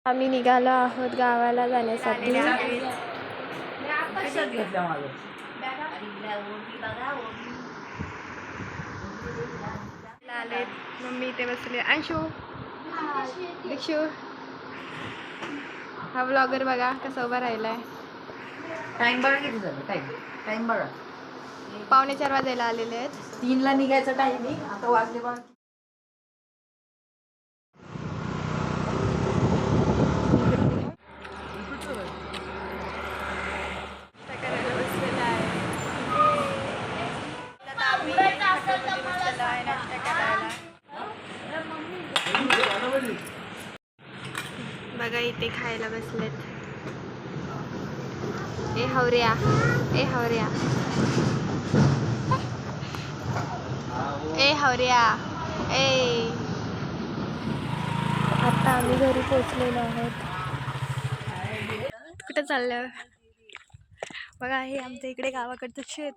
आम्ही निघालो आहोत गावाला जाण्यासाठी. आले मम्मी इथे बसले. अंशू दीक्षू हा ब्लॉगर बघा कसा उभा राहिलाय. टाइम बघा किती झालं. टाइम बघा 3:45 वाजायला आलेले आहेत. 3ला निघायचं टायमिंग आता वाजले बघा. बघा इथे खायला बसलेत. ए हवऱ्या ए हवऱ्या ए हवऱ्या ए. आता आम्ही घरी पोचलेलो आहोत. कुठं चाललं बघा. हे आमच्या इकडे गावाकडचं शेत.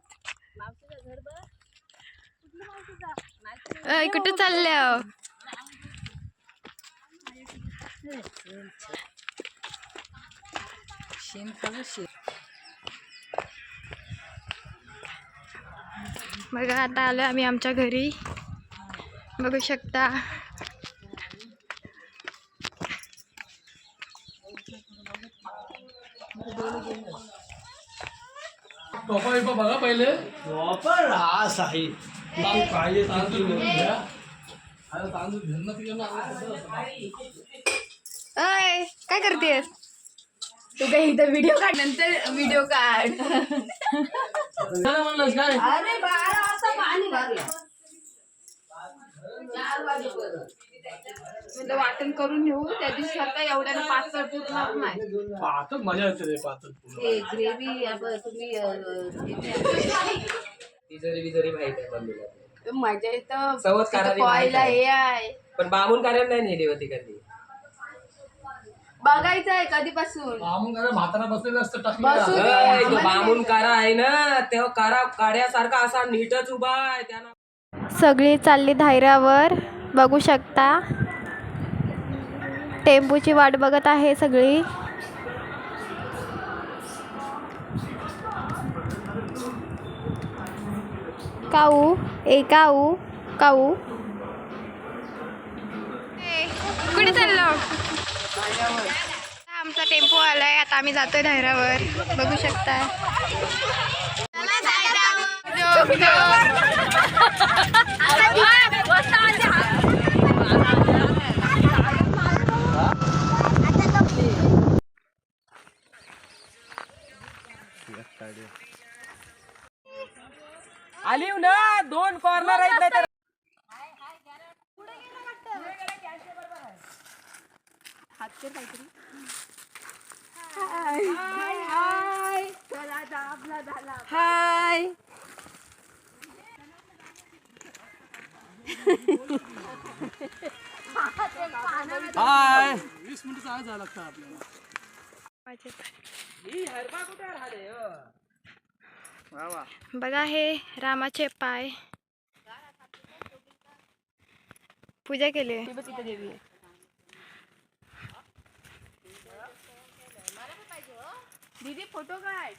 कुठं चाललं. बघा आता आलो आम्ही आमच्या घरी. बघू शकता. बघा पहिले काय करतेस तू काही इथं व्हिडिओ काढ. नंतर व्हिडिओ काढ. म्हणलंस काय. अरे 12 वाजता पाणी भरलं. 4 वाजेपर्यंत वाटण करून घेऊ. त्या दिवशी आता एवढ्याला पातळ पुरणार नाही. पातळ मजा येते रे. पातळ ते ग्रेव्ही तुम्ही मजा येतं. कॉयला हे आहे पण बामून कार्याला नाही नेली होती कधी. बघायचं आहे कधीपासून. म्हातारा बसलेलं असतं तो बामून कारा आहे ना तेव्हा कारा काढ्यासारखा असा नीटच उभा आहे त्यानं. सगळी चालली धायरावर. बघू शकता टेम्पूची वाट बघत आहे सगळी. काऊ ए काऊ काऊ कुठे चाललो. आमचा टेम्पो आलाय. आता आम्ही जातोय धायरावर. बघू शकता. आली ना 2 कॉर्नर आहेत. हाय. हाय 20 मिनिट जायला लागतं आपल्याला. बघा हे रामाचे पाय. पूजा केली. दीदी फोटो काढ.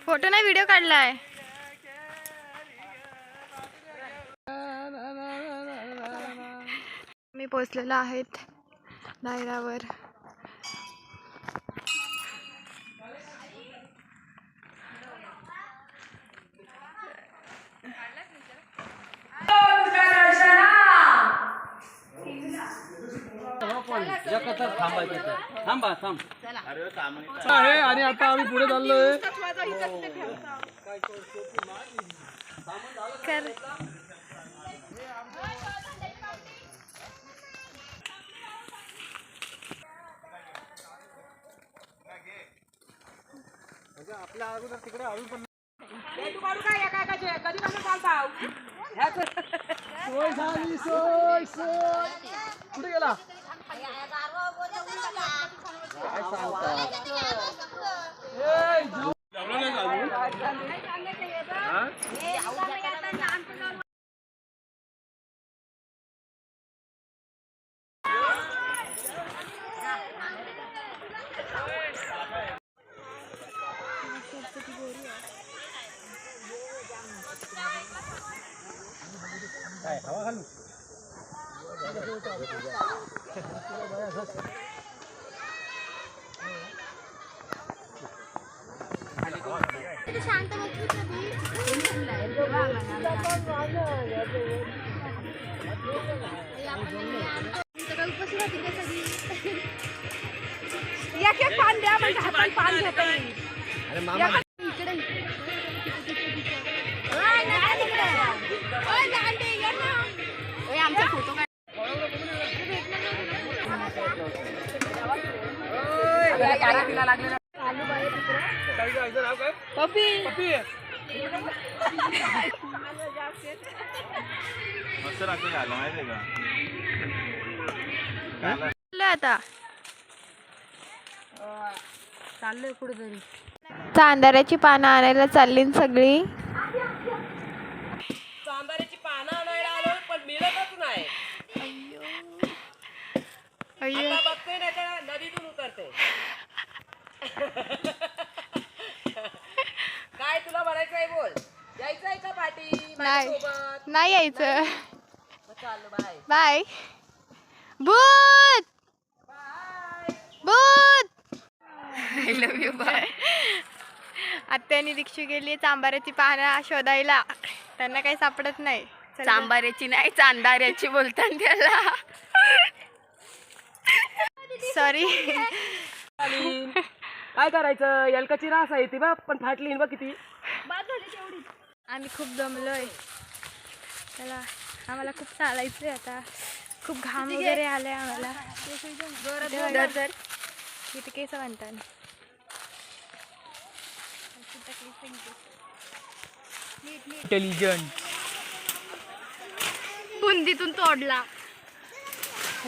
फोटो नाही व्हिडिओ काढलाय. मी पोचलेलो आहेत धायरावर. आहे आणि आता आम्ही पुढे चाललोय. आपल्या अगोदर तिकडे अजून पण सोय कुठे गेला. काय सांगता. पान द्या म्हणजे हातात पान घेता येईल. आमचा फोटो आता चाललोय कुठेतरी. चांदाऱ्याची पानं आणायला चालली सगळी. चांदाऱ्याची पानं आणायला आलो पण मिळतच नाही. अय्यो आता बघते नाही तर नदीतून उतरते. काय तुला म्हणायचंय बोल. यायचंय का पाठी नाही माझ्यासोबत? नाही यायचं. चाललो बाय. बाय. भूत भूत. I love you. बाय. आत्याने दीक्षू गेली चांबाऱ्याची पानं शोधायला. त्यांना काही सापडत नाही. चांबाऱ्याची नाही चांदाऱ्याची बोलतात त्याला. सॉरी. काय करायचं एलकाची रास आहे ती बघ पण फाटली बघ किती. आम्ही खूप दमलोय. चला आम्हाला खूप चालायचंय आता. खूप घाम वगैरे आलाय आम्हाला. तर इथे केस म्हणतात. इंटेलिजंट बुंदीतून तोडला.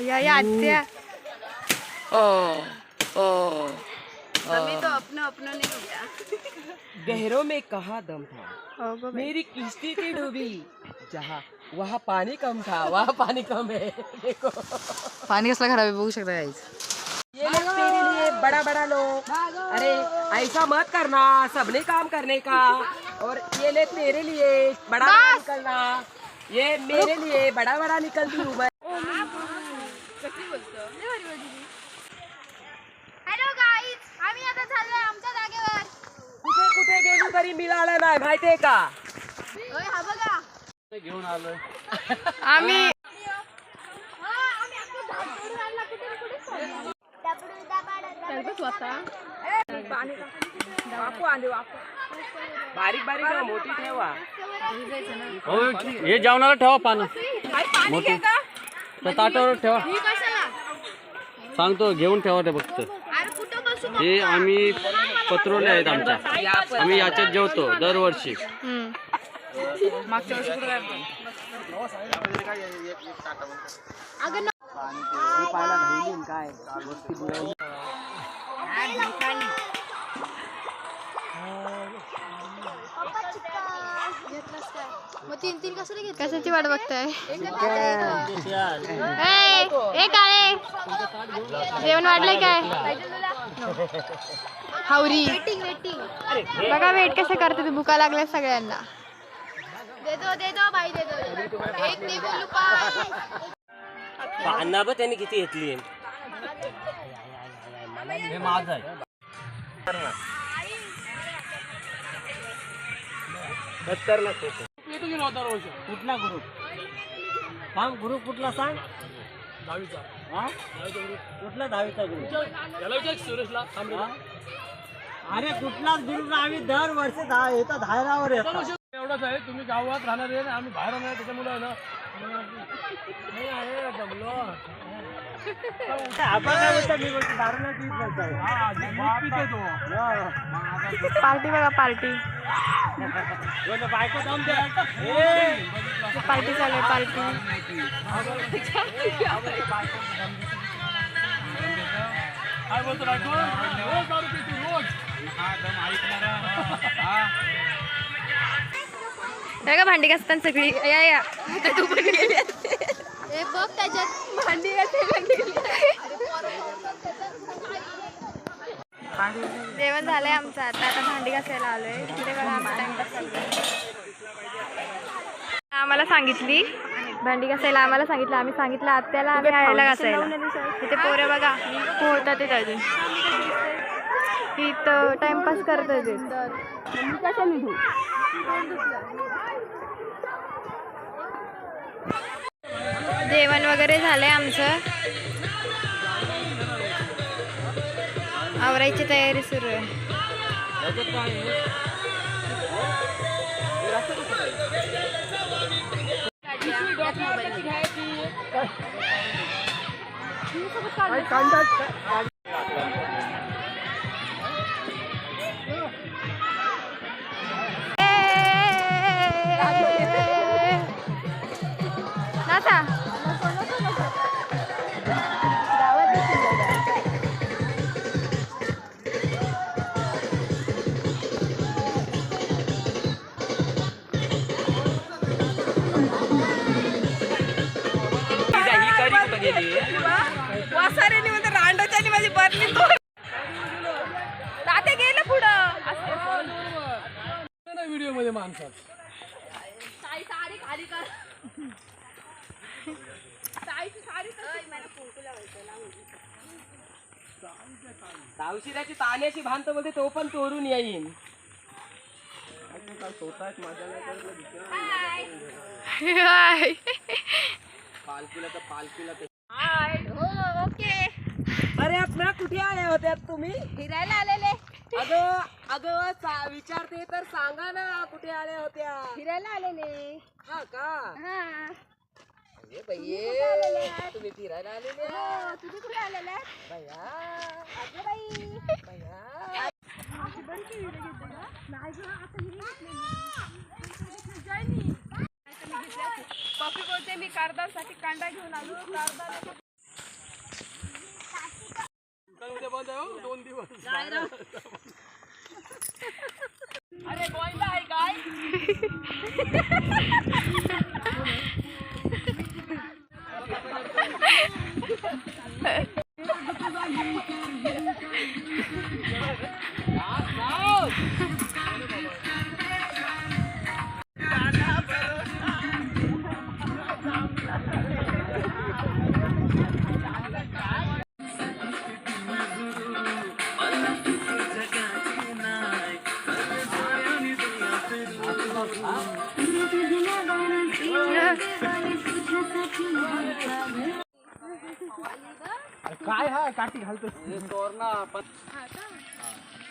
या आत्या. तो अपना अपना नहीं होता. गहरों में कहा दम था हो गो बाई. मेरी किश्ती की डूबी जहाँ वहाँ पानी कम था वहाँ पाणी कम है. देखो पाणी कसला खराब आहे बघू शकता गाईज. ये लोग तेरे लिए बड़ा बड़ा लोग. अरे ऐसा मत करना सबने काम करने का. और ये ले तेरे लिए बड़ा बड़ा निकलना. ये मेरे लिए बड़ा बड़ा निकलती हूँ मैं. हॅलो गाईज आम्ही आता चाललोय आमच्या जागेवर. कुठे कुठे गेलो तरी मिळालं नाही माहितीये का. हा बघा घेऊन आलोय. आम्ही बारीक बारीक ठेवा, मोठी ठेवा. हो हे जेवणाला ठेवा पानं मोठी त्या ताटावर ठेवा. सांगतो घेऊन ठेवा ते फक्त. हे आम्ही पत्रोले आहेत आमच्या. आम्ही याच्यात जेवतो दरवर्षी. मागच्या वर्षी कुठे काय कशाची वाट बघताय. ए काळे जेवण वाढलंय काय. हावरी बघा वेट कसे करते ते. भुका लागल्या सगळ्यांना. दे दो भाई दे दो. एक नाही बोलू पाना बघ त्यांनी किती घेतली. हे माझं आहे. कुठला ग्रुप सांग. ग्रुप कुठला सांग. 10वीचा. हा? कुठला 10वीचा ग्रुप. याला विचार सुरेशला. अरे कुठलाच ग्रुप आम्ही दरवर्षी येतात धायरावर येतात. एवढंच आहे तुम्ही गावात राहणार आहे आम्ही बाहेर राहणार आहे त्याच्यामुळे आहे ना. नाही आहे जमलो. आपण काय बोलतो मी बोलतो दारूला पीत बोलतोय. पार्टी बघा पार्टी. बायको जाऊन दे. पार्टी चालू आहे पार्टी. काय बोलतो बायको? रोज दारू पिते रोज. बघा भांडी घासताना सगळी. या या तू पण गेली. बघ त्याच्यात भांडी घासायला गेली. जेवण झालंय आमचं आता भांडी घासायला आलोय. तिथे बघा आमचा टाइमपास चाललाय. आम्हाला सांगितली भांडी घासायला, आम्हाला सांगितलं, आम्ही सांगितलं आत्याला आम्ही आयला घासायला. इथे पोरं बघा पोहतात ते अजून इथं टाइमपास करतात ते. जेवण वगैरे झालंय आमचं, आवरायची तयारी सुरू आहे. नाथा वासारेने मध्ये रांडोच्यानी माझी बरली तो ताते गेलं पुढं व्हिडिओ मध्ये माणसात तावशिराची ताण्याची भांत बोलते तो पण चोरून येईन. हाय. पालखीला तर पालखीला तर ओके अरे आपल्या कुठे आले होते तुम्ही? फिरायला आलेले. अगं अगं विचारते तर सांगा ना कुठे आल्या होत्या? फिरायला आलेले. हा का? हा. अरे बाई तुम्ही फिरायला आलेले? तुम्ही कुठे आलेले? भैया अगं बाई. भैया पप्पी बोलते मी कारदासाठी कांदा घेऊन आलो. उद्या बंद आहे हो 2 दिवस. अरे बोलता आहे काय? काय हा काठी घालतो तोरणा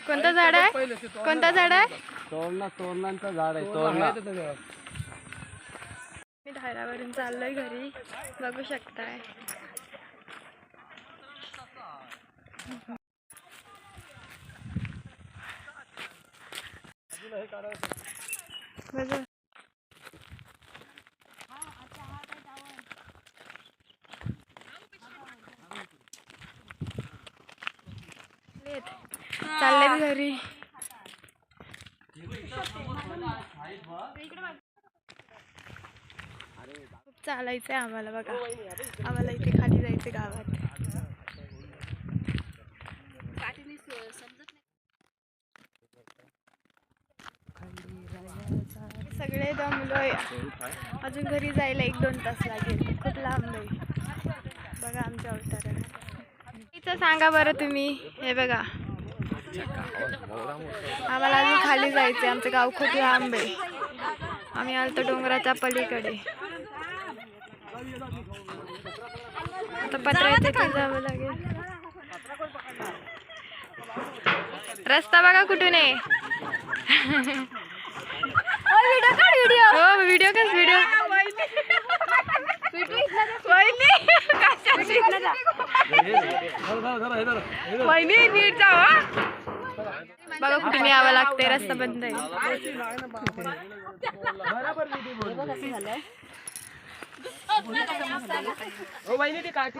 कोणतं झाड आहे? कोणतं झाड आहे? तोरणांचं झाड आहे. तोरणा मी धारावरून चाललोय घरी, बघू शकताय. बघा. चालले मी घरी. खूप चालायचंय आम्हाला बघा, आम्हाला इथे खाली जायचं गावात. सगळे दमलोय, अजून घरी जायला 1-2 तास लागेल. खूप लांब आहे बघा आमच्या अवतारात. इथं सांगा बरं तुम्ही. हे बघा आम्हाला अजून खाली जायचंय, आमचं गाव खूप लांब आहे. आम्ही आलतो डोंगराच्या पलीकडे. आता पत्र्याच्या तिथे जावं लागेल. रस्ता बघा कुठून आहे. व्हिडिओ काढ. व्हिडिओ हो व्हिडिओ काढ. व्हिडिओ वहिनी नीट जावा. बघा कुठून यावं लागतंय, रस्ता बंद आहे. वहिनी ती काठी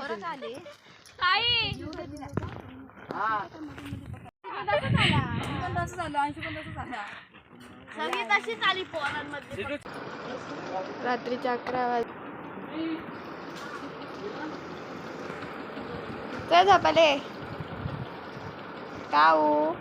रात्रीच्या 11 वाजता चल झोपाले. काऊ